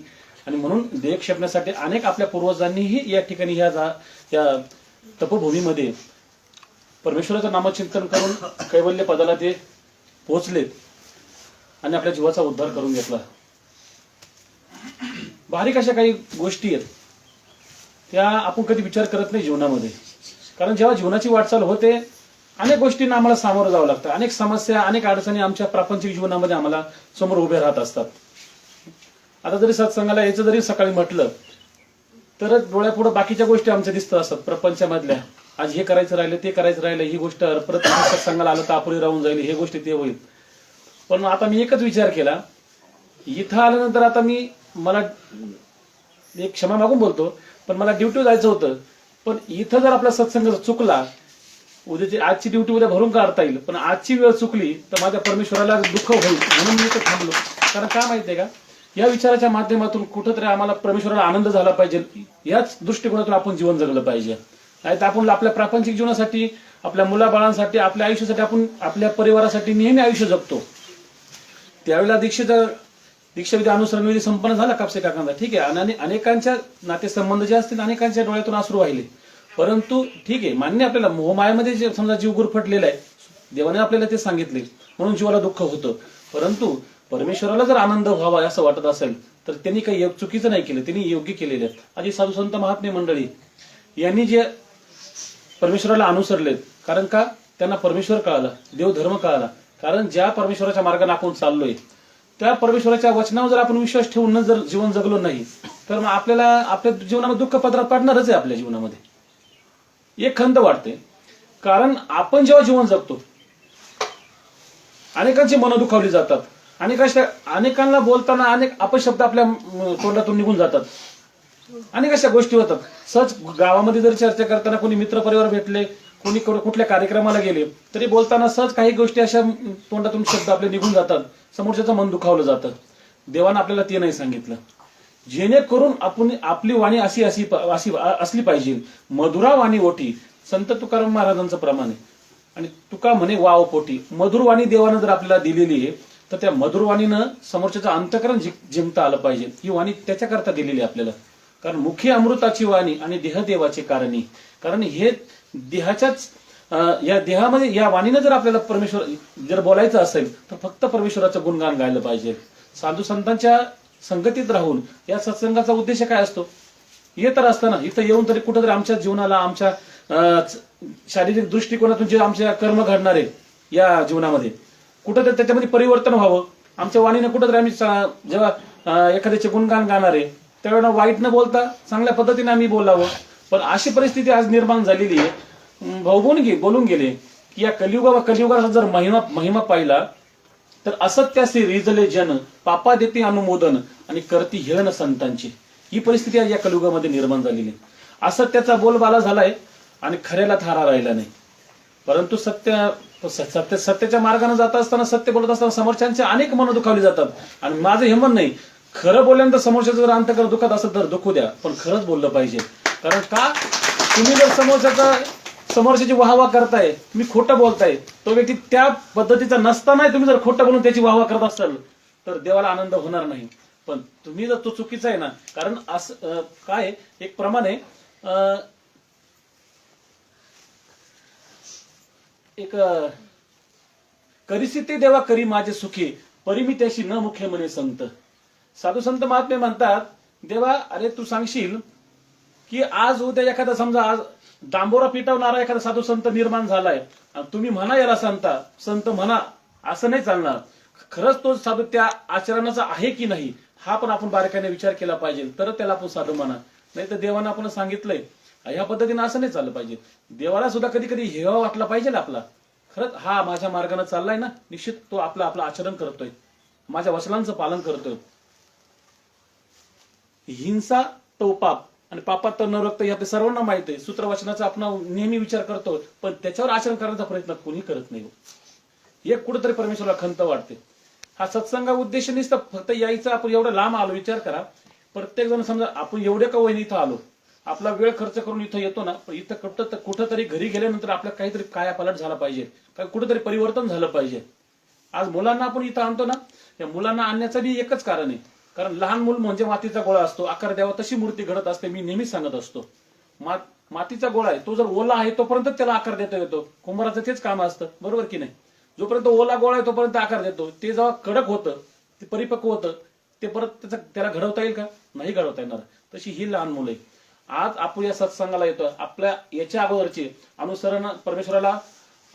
S1: आणि म्हणून देह क्षेपण्यासाठी अनेक आपल्या पूर्वजांनीही या ठिकाणी या तपोभूमीमध्ये परमेश्वराचं नामचिंतन करून कैवल्य पदाला ते पोहोचलेत आणि आपल्या जीवाचा उद्धार करून घेतला. बारीक अशा काही गोष्टी आहेत त्या आपण कधी विचार करत नाही जीवनामध्ये, कारण जेव्हा जीवनाची वाटचाल होते अनेक गोष्टींना आम्हाला सामोरं जावं लागतं. अनेक समस्या अनेक अडचणी आमच्या प्रापंचिक जीवनामध्ये आम्हाला समोर उभे राहत असतात. आता जरी सत्संगाला यायचं जरी सकाळी म्हटलं तर डोळ्यापुढे बाकीच्या गोष्टी आमच्या दिसत असतात प्रपंचामधल्या. आज हे करायचं राहिलं ते करायचं राहिलं, ही गोष्ट परत सत्संगाला आलं तर अपुरी राहून जाईल, हे गोष्टी ते होईल. पण आता मी एकच विचार केला, इथं आल्यानंतर आता मला एक क्षमा मागून बोलतो, पण मला ड्युटी जायचं होतं. पण इथं जर आपला सत्संग चुकला, उद्याची आजची ड्युटी उद्या भरून काढता येईल, पण आजची वेळ चुकली तर माझ्या परमेश्वराला दुःख होईल. म्हणून मी इथं थांबलो. कारण काय माहितीये का, या विचाराच्या माध्यमातून कुठंतरी आम्हाला परमेश्वराला आनंद झाला पाहिजे, याच दृष्टिकोनातून आपण जीवन जगलं पाहिजे. नाही तर आपण आपल्या प्रापंचिक जीवनासाठी, आपल्या मुलाबाळांसाठी, आपल्या आयुष्यासाठी, आपण आपल्या परिवारासाठी नेहमी आयुष्य जगतो. त्यावेळेला दीक्षाविधी अनुसरण विधी संपन्न झाला कापसे काकांचा, ठीक आहे. आणि अनेकांच्या नातेसंबंध जे असतील अनेकांच्या डोळ्यातून अश्रू वाहिले, परंतु ठीक आहे, मान्य आपल्याला मोहमायामध्ये जे समजा जीव गुरफटलेला आहे, देवाने आपल्याला ते सांगितले म्हणून जीवाला दुःख होतं. परंतु परमेश्वराला जर आनंद व्हावा असं वाटत असेल तर त्यांनी काही चुकीचं नाही केलं, त्यांनी योग्य केलेले आहेत. आधी साधू संत महात्मे मंडळी यांनी जे परमेश्वराला अनुसरलेत, कारण का त्यांना परमेश्वर कळाला, देवधर्म कळाला. कारण ज्या परमेश्वराच्या मार्गाने आपण चाललोय त्या परमेश्वराच्या वचनावर जर आपण विश्वास ठेवून जर जीवन जगलो नाही तर मग आपल्याला आपल्या जीवनामध्ये दुःख पदरात पडणारच आहे. आपल्या जीवनामध्ये एक खंत वाटते, कारण आपण जेव्हा जीवन जगतो अनेकांची मनं दुखावली जातात, अनेकांना बोलताना अनेक अपशब्द आपल्या तोंडातून निघून जातात, अनेक अशा गोष्टी होतात. सहज गावामध्ये जरी चर्चा करताना कोणी मित्र परिवार भेटले, कोणी कुठल्या कार्यक्रमाला गेले तरी बोलताना सहज काही गोष्टी अशा तोंडातून शब्द आपले निघून जातात, समोरच्याचं मन दुखावलं जातं. देवानं आपल्याला ते नाही सांगितलं. जेणेकरून आपण आपली वाणी अशी असली पाहिजे, मधुरा वाणी ओठी, संत तुकाराम महाराजांचं प्रमाण आहे. आणि तुका म्हणे वाव पोटी. मधुर वाणी देवानं जर आपल्याला दिलेली आहे तर त्या मधुर वाणीनं समोरच्याचं अंतःकरण जिंकता आलं पाहिजे. ही वाणी त्याच्याकरता दिलेली आहे आपल्याला, कारण मुखी अमृताची वाणी आणि देहदेवाची कारणी. कारण हे देहाच्याच या देहामध्ये या वाणीनं जर आपल्याला परमेश्वर जर बोलायचं असेल तर फक्त परमेश्वराचं गुणगान गायलं पाहिजे. साधू संतांच्या संगतीत राहून या सत्संगाचा उद्देश काय असतो? हे तर असताना इथं येऊन तरी कुठंतरी आमच्या जीवनाला, आमच्या शारीरिक दृष्टिकोनातून जे आमच्या कर्म घडणार आहे या जीवनामध्ये कुठंतरी त्याच्यामध्ये परिवर्तन व्हावं. आमच्या वाणीनं कुठंतरी आम्ही जेव्हा एखाद्याचे गुणगान गाणार आहे त्यावेळेला वाईट न बोलता चांगल्या पद्धतीने आम्ही बोलावं. पण अशी परिस्थिती आज निर्माण झालेली आहे. भाऊ बोलून गेले की या कलियुगाचा जर महिमा पाहिला तर असत्यासी रिजले जन, पापा देते अनुमोदन आणि करती हेळन संतांची. ही परिस्थिती आज या कलियुगामध्ये निर्माण झालेली आहे. असत्याचा बोलबाला झालाय आणि खऱ्याला थारा राहिला नाही. परंतु सत्याच्या मार्गाने जात असताना, सत्य बोलत असताना समोरच्यांचे अनेक मन दुखावली जातात. आणि माझं हे म्हणणं नाही, खरं बोलल्यानंतर समोरच्याचं जर अंतःकरण दुखत असेल तर दुखू द्या, पण खरंच बोललं पाहिजे. कारण का, तुम्ही जर समोरच्याची वाहवा करताय, तुम्ही खोटं बोलताय, तो व्यक्ती त्या पद्धतीचा नसताना तुम्ही जर खोटं बोलून त्याची वाहवा करत असाल तर देवाला आनंद होणार नाही. पण तुम्ही जर तो चुकीचा आहे ना, कारण असं काय एक प्रमाण आहे, एक करीसी ते देवा करी माझे सुखी, परी मी त्याशी न मुखे म्हणे संत. साधू संत महात्मे म्हणतात, देवा अरे तू सांगशील की आज उद्या एखादा, समजा आज डांबोरा पिटवणारा एखादा साधू संत निर्माण झालाय, आणि तुम्ही म्हणा याला संत म्हणा, असं नाही चालणार. खरंच तो साधू त्या आचरणाचा आहे की नाही हा पण आपण बारकाईने विचार केला पाहिजे, तर त्याला आपण साधू म्हणा. नाही तर देवानं आपण सांगितलंय ह्या पद्धतीने असं नाही चाललं पाहिजे. देवाला सुद्धा कधी कधी हेवा वाटला पाहिजे आपला, खरंच हा माझ्या मार्गाने चाललाय ना, निश्चित तो आपलं आचरण करतोय, माझ्या वचनांचं पालन करतोय. हिंसा तो पाप आणि पापात तर नरक, हे आपल्या सर्वांना माहित आहे. सूत्रवचनाचा आपण नेहमी विचार करतो, पण त्याच्यावर आचरण करण्याचा प्रयत्न कोणी करत नाही. एक कुठेतरी परमेश्वराला खंत वाटते. हा सत्संगा उद्देश नुसतं फक्त यायचं, आपण एवढं लांब आलो, विचार करा. प्रत्येक जण समजा आपण एवढे का वहिनी इथं आलो, आपला वेळ खर्च करून इथं येतो ना, इथं कुठंतरी घरी गेल्यानंतर आपल्या काहीतरी कायापालट झाला पाहिजे, कुठंतरी परिवर्तन झालं पाहिजे. आज मुलांना आपण इथं आणतो ना, या मुलांना आणण्याचं बी एकच कारण आहे, कारण लहान मूल म्हणजे मातीचा गोळा असतो, आकार द्यावा तशी मूर्ती घडत असते. मी नेहमीच सांगत असतो, मातीचा गोळा आहे, तो जर ओला आहे तोपर्यंत त्याला आकार देता येतो. कुंभाराचं तेच काम असतं, बरोबर की नाही. जोपर्यंत ओला गोळा आहे तोपर्यंत आकार देतो, ते जेव्हा कडक होतं, ते परिपक्व होतं, ते परत त्याला घडवता येईल का, नाही घडवता येणार. तशी ही लहान मुलं आहे. आज आपण या सत्संगाला येतो, आपल्या याच्या अगोदरचे अनुसरण, परमेश्वराला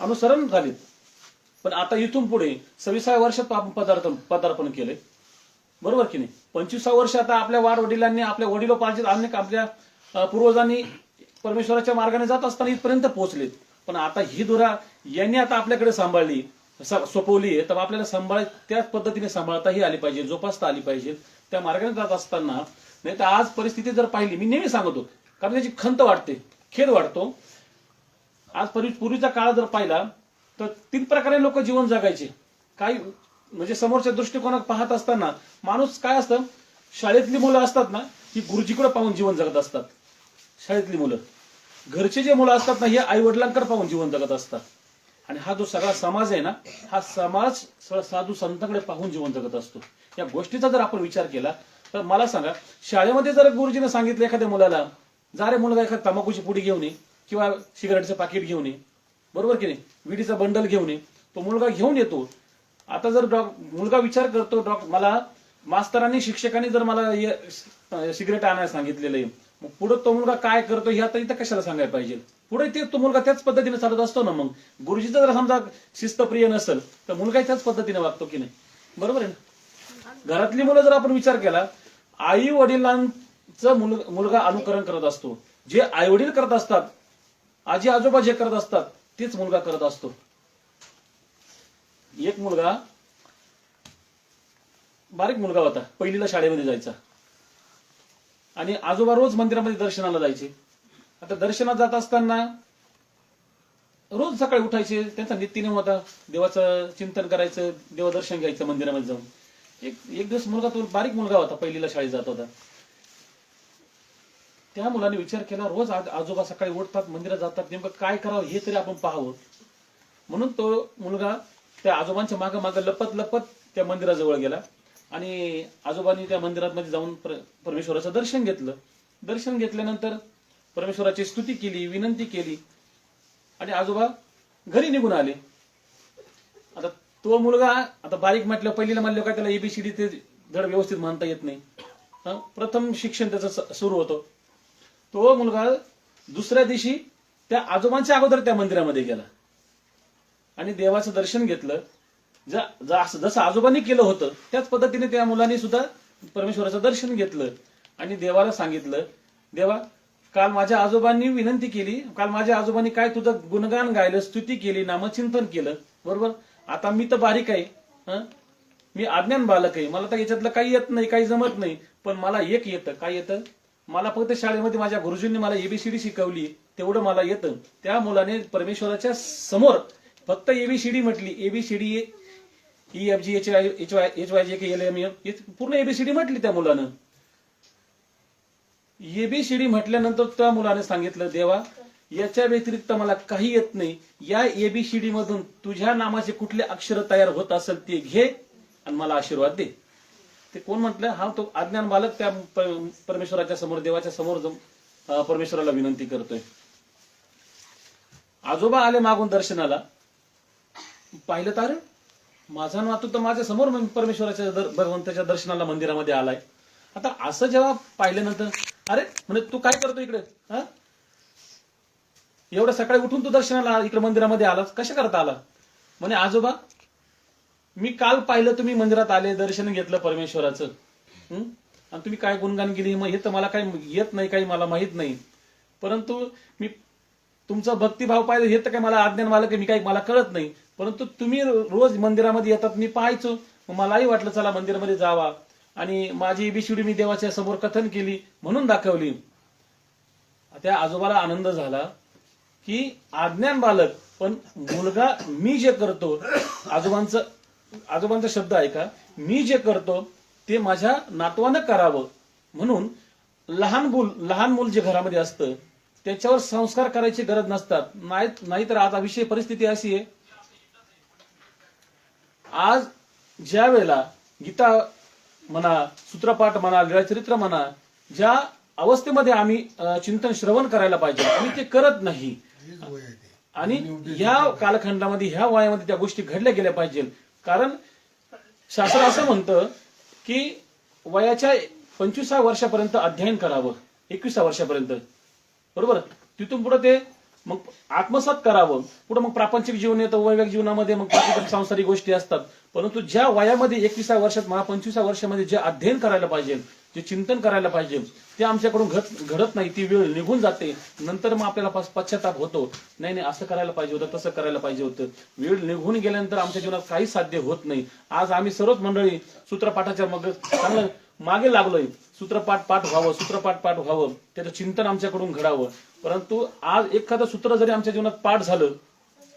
S1: अनुसरण झालीत, पण आता इथून पुढे 26व्या वर्षात आपण पदार्पण केलंय, बरोबर की नाही. 25व्या वर्ष आता आपल्या वडिलांनी, आपल्या वडिलोपार्जित अनेक आपल्या पूर्वजांनी परमेश्वराच्या मार्गाने जात असताना इथपर्यंत पोहोचलेत. पण आता ही धुरा यांनी आता आपल्याकडे सांभाळली, सोपवली आहे, तर आपल्याला त्याच पद्धतीने सांभाळताही आली पाहिजे, जोपासता आली पाहिजे त्या मार्गाने जात असताना. नाही तर आज परिस्थिती जर पाहिली, मी नेहमी सांगतो, कारण त्याची खंत वाटते, खेद वाटतो. आज पूर्वीचा काळ जर पाहिला तर 3 प्रकारे लोक जीवन जगायचे. काही म्हणजे समोरच्या दृष्टिकोनात पाहत असताना माणूस काय असतं, शाळेतली मुलं असतात ना, ही गुरुजीकडे पाहून जीवन जगत असतात. शाळेतली मुलं, घरचे जे मुलं असतात ना, हे आई वडिलांकडे पाहून जीवन जगत असतात. आणि हा जो सगळा समाज आहे ना, हा समाज साधू संतांकडे पाहून जीवन जगत असतो. या गोष्टीचा जर आपण विचार केला तर मला सांगा, शाळेमध्ये जर गुरुजीने सांगितलं एखाद्या मुलाला, जा रे मुलगा एखादी तंबाखूची पुडी घेऊन ये किंवा सिगारेटचं पाकिट घेऊन ये, बरोबर की नाही, विडीचा बंडल घेऊन ये, तो मुलगा घेऊन येतो. आता जर मुलगा विचार करतो, मला मास्तरांनी, शिक्षकांनी जर मला सिगरेट आणायला सांगितलेलं आहे, मग पुढे तो मुलगा काय करतो हे आता इथं कशाला सांगायला पाहिजे. पुढे ते तो मुलगा त्याच पद्धतीने चालत असतो ना. मग गुरुजीचं जर समजा शिस्तप्रिय नसेल तर मुलगा त्याच पद्धतीने वागतो की नाही, बरोबर आहे ना. घरातली मुलं जर आपण विचार केला, आई वडिलांचं मुलगा अनुकरण करत असतो. जे आई वडील करत असतात, आजी आजोबा जे करत असतात तेच मुलगा करत असतो. एक मुलगा, बारीक मुलगा होता, पहिलीला शाळेमध्ये जायचा, आणि आजोबा रोज मंदिरामध्ये दर्शनाला जायचे. आता दर्शनात जात असताना रोज सकाळी उठायचे, त्यांचा नित्यनियम होता, देवाचं चिंतन करायचं, देवदर्शन घ्यायचं मंदिरामध्ये जाऊन. एक दिवस मुलगा, तो बारीक मुलगा होता, पहिलीला शाळेत जात होता, त्या मुलाने विचार केला, रोज आजोबा सकाळी उठतात, मंदिरात जातात, नेमकं काय करावं हे तरी आपण पाहावं. म्हणून तो मुलगा त्या आजोबांच्या मागं लपत त्या मंदिराजवळ गेला, आणि आजोबांनी त्या मंदिरामध्ये जाऊन परमेश्वराचं दर्शन घेतलं. दर्शन घेतल्यानंतर परमेश्वराची स्तुती केली, विनंती केली, आणि आजोबा घरी निघून आले. आता तो मुलगा, आता बारीक म्हटलं, पहिलीला म्हणलं काय, त्याला ABCD ते धड व्यवस्थित म्हणता येत नाही, प्रथम शिक्षण त्याचं सुरू होतं. तो मुलगा दुसऱ्या दिवशी त्या आजोबांच्या अगोदर त्या मंदिरामध्ये गेला आणि देवाचं दर्शन घेतलं. जसं आजोबांनी केलं होतं त्याच पद्धतीने त्या मुलांनी सुद्धा परमेश्वराचं दर्शन घेतलं आणि देवाला सांगितलं, देवा, काल माझ्या आजोबांनी विनंती केली, काल माझ्या आजोबांनी काय तुझं गुणगान गायलं, स्तुती केली, नामचिंतन केलं, बरोबर. आता मी तर बारीक आहे, मी अज्ञान बालक आहे, मला तर याच्यातलं काही येत नाही, काही जमत नाही, पण मला एक येतं. काय येतं? मला फक्त शाळेमध्ये माझ्या गुरुजींनी मला एबीसीडी शिकवली, तेवढं मला येतं. त्या मुलाने परमेश्वराच्या समोर फक्त एबीसीडी म्हटली, एबीसीडी EFG HYJKLMN पूर्ण एबीसीडी म्हटली त्या मुलानं. एबीसीडी म्हटल्यानंतर त्या मुलाने सांगितलं, देवा याच्या व्यतिरिक्त मला काही येत नाही, या एबीसीडी मधून तुझ्या नामाचे कुठले अक्षर तयार होत असेल ते घे आणि मला आशीर्वाद दे. ते कोण म्हटलं? हा तो अज्ञान बालक त्या परमेश्वराच्या समोर, देवाच्या समोर परमेश्वराला विनंती करतोय. आजोबा आले मागून दर्शनाला, पाहिलं तर माझा नातू तर माझ्या समोर परमेश्वराच्या भगवंताच्या दर्शनाला मंदिरामध्ये आलाय. आता असं जेव्हा पाहिल्यानंतर, अरे म्हणजे तू काय करतो इकडे? हा, एवढं सकाळी उठून तू दर्शनाला इकडे मंदिरामध्ये आलास, कशा करता आला? म्हणे आजोबा मी काल पाहिलं तुम्ही मंदिरात आले, दर्शन घेतलं परमेश्वराचं, आणि तुम्ही काय गुणगान केली हे तर मला काही येत नाही, काही मला माहित नाही. परंतु मी तुमचा भक्तिभाव पाहिलं, हे तर काही मला अज्ञान मला काही, मी काही मला कळत नाही. परंतु तुम्ही रोज मंदिरामध्ये येतात, मी पाहायचो, मलाही वाटलं चला मंदिरामध्ये जावा, आणि माझी एबीसीडी मी देवाच्या समोर कथन केली म्हणून दाखवली. त्या आजोबाला आनंद झाला की अज्ञान बालक पण मुलगा मी जे करतो, आजोबांचा शब्द ऐका, मी जे करतो ते माझ्या नातवानं करावं. म्हणून लहान मूल जे घरामध्ये असतं त्याच्यावर संस्कार करायची गरज नसतात. नाहीतर आता विषय परिस्थिती अशी आहे, आज ज्या वेळेला गीता म्हणा, सूत्रपाठ म्हणा, लीळाचरित्र म्हणा, ज्या अवस्थेमध्ये आम्ही चिंतन श्रवण करायला पाहिजे आम्ही ते करत नाही. आणि ह्या कालखंडामध्ये, ह्या वयामध्ये त्या गोष्टी घडल्या गेल्या पाहिजे. कारण शास्त्र असं म्हणतं की वयाच्या 25व्या वर्षापर्यंत अध्ययन करावं, 21व्या वर्षापर्यंत, बरोबर. तिथून पुढे ते मग आत्मसात करावं. पुढे मग प्रापंचिक जीवन येतं, वैवाहिक जीवनामध्ये मग बाकी सांसारिक गोष्टी असतात. परंतु ज्या वयामध्ये 21व्या वर्षात मला 25व्या वर्षामध्ये जे अध्ययन करायला पाहिजे, जे चिंतन करायला पाहिजे, ते आमच्याकडून घडत नाही. ती वेळ निघून जाते. नंतर मग आपल्याला पश्चाताप होतो, नाही असं करायला पाहिजे होतं, तसं करायला पाहिजे होतं. वेळ निघून गेल्यानंतर आमच्या जीवनात काही साध्य होत नाही. आज आम्ही सर्वच मंडळी सूत्रपाठाच्या मग चांगलं मागे लागलोय. सूत्रपाठ पाठ व्हावं, त्याचं चिंतन आमच्याकडून घडावं. परंतु आज एखादं सूत्र जरी आमच्या जीवनात पाठ झालं,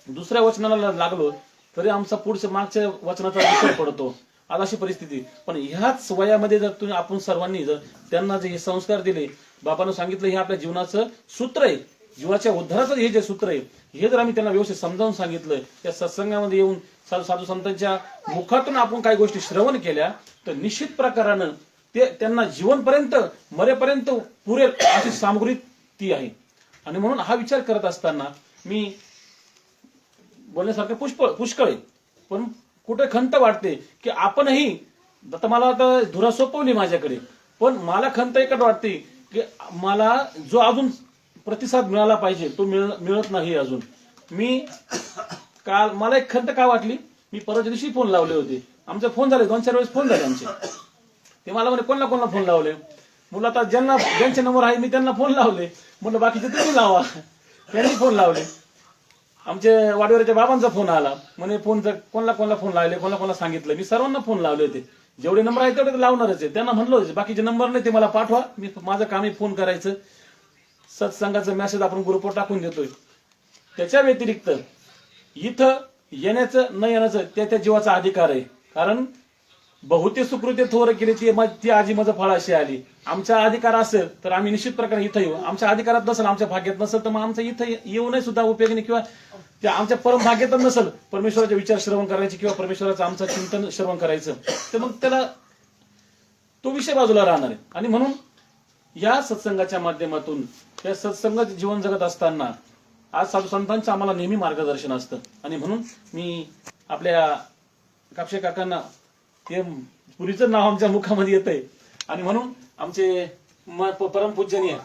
S1: दुसऱ्या वचनाला लागलो तरी आमचा पुढच्या मागच्या वचनाचा विसर पडतो. आज अशी परिस्थिती. पण ह्याच वयामध्ये जर तुम्ही आपण सर्वांनी जर त्यांना जे हे संस्कार दिले, बाबांना सांगितलं हे आपल्या जीवनाचं सूत्र आहे, जीवाच्या उद्धाराचं हे जे सूत्र आहे, हे जर आम्ही त्यांना व्यवस्थित समजावून सांगितलं, त्या सत्संगामध्ये येऊन साधू संतांच्या मुखातून आपण काही गोष्टी श्रवण केल्या, तर निश्चित प्रकारानं ते त्यांना जीवनपर्यंत मरेपर्यंत पुरेल अशी सामग्री ती आहे. आणि म्हणून हा विचार करत असताना मी बोलण्यासारखं पुष्कळ आहे, पण कुठे खंत वाटते की आपणही, आता मला आता धुरा सोपवली माझ्याकडे, पण मला खंत एकच वाटते की मला जो अजून प्रतिसाद मिळाला पाहिजे तो मिळत नाही अजून. मी काल मला एक खंत का वाटली, मी परवाच्या दिवशी फोन लावले होते, आमचे फोन झाले 2-4 वेळेस फोन झाले आमचे. ते मला म्हणे कोणाला फोन लावले, मुलं आता ज्यांचे नंबर आहे मी त्यांना फोन लावले, म्हणलं बाकीचे तुम्ही लावा, त्यांनी फोन लावले. आमचे वाडीवरच्या बाबांचा फोन आला, म्हणे फोनचा कोणाला फोन लावले, कोणाला सांगितलं. मी सर्वांना फोन लावले होते, जेवढे नंबर आहेत तेवढे लावणारच आहे. त्यांना म्हणलं होतं बाकीचे नंबर नाही ते मला पाठवा, मी माझं काम आहे फोन करायचं. सत्संगाचं मेसेज आपण ग्रुपवर टाकून देतोय. त्याच्या व्यतिरिक्त इथं येण्याचं न येण्याचं त्या जीवाचा अधिकार आहे. कारण बहुते सुकृत्य थोर केली ती आजी माझं फळाशी आली. आमचा अधिकार असेल तर आम्ही निश्चित प्रकारे इथं येऊ. आमच्या अधिकारात नसेल, आमच्या भाग्यात नसेल तर मग आमचं इथं येऊनही सुद्धा उपयोग नाही, किंवा त्या आमच्या परम भाग्यात नसेल परमेश्वराचे विचार श्रवण करायचे किंवा परमेश्वराचं आमचं चिंतन श्रवण करायचं, तर मग त्याला तो विषय बाजूला राहणार आहे. आणि म्हणून या सत्संगाच्या माध्यमातून या सत्संग जीवन जगत असताना आज साधू संतांचं आम्हाला नेहमी मार्गदर्शन असतं. आणि म्हणून मी आपल्या कापशे काकांना, ते पुरीचं नाव आमच्या मुखामध्ये येतंय, आणि म्हणून आमचे परमपूजनीय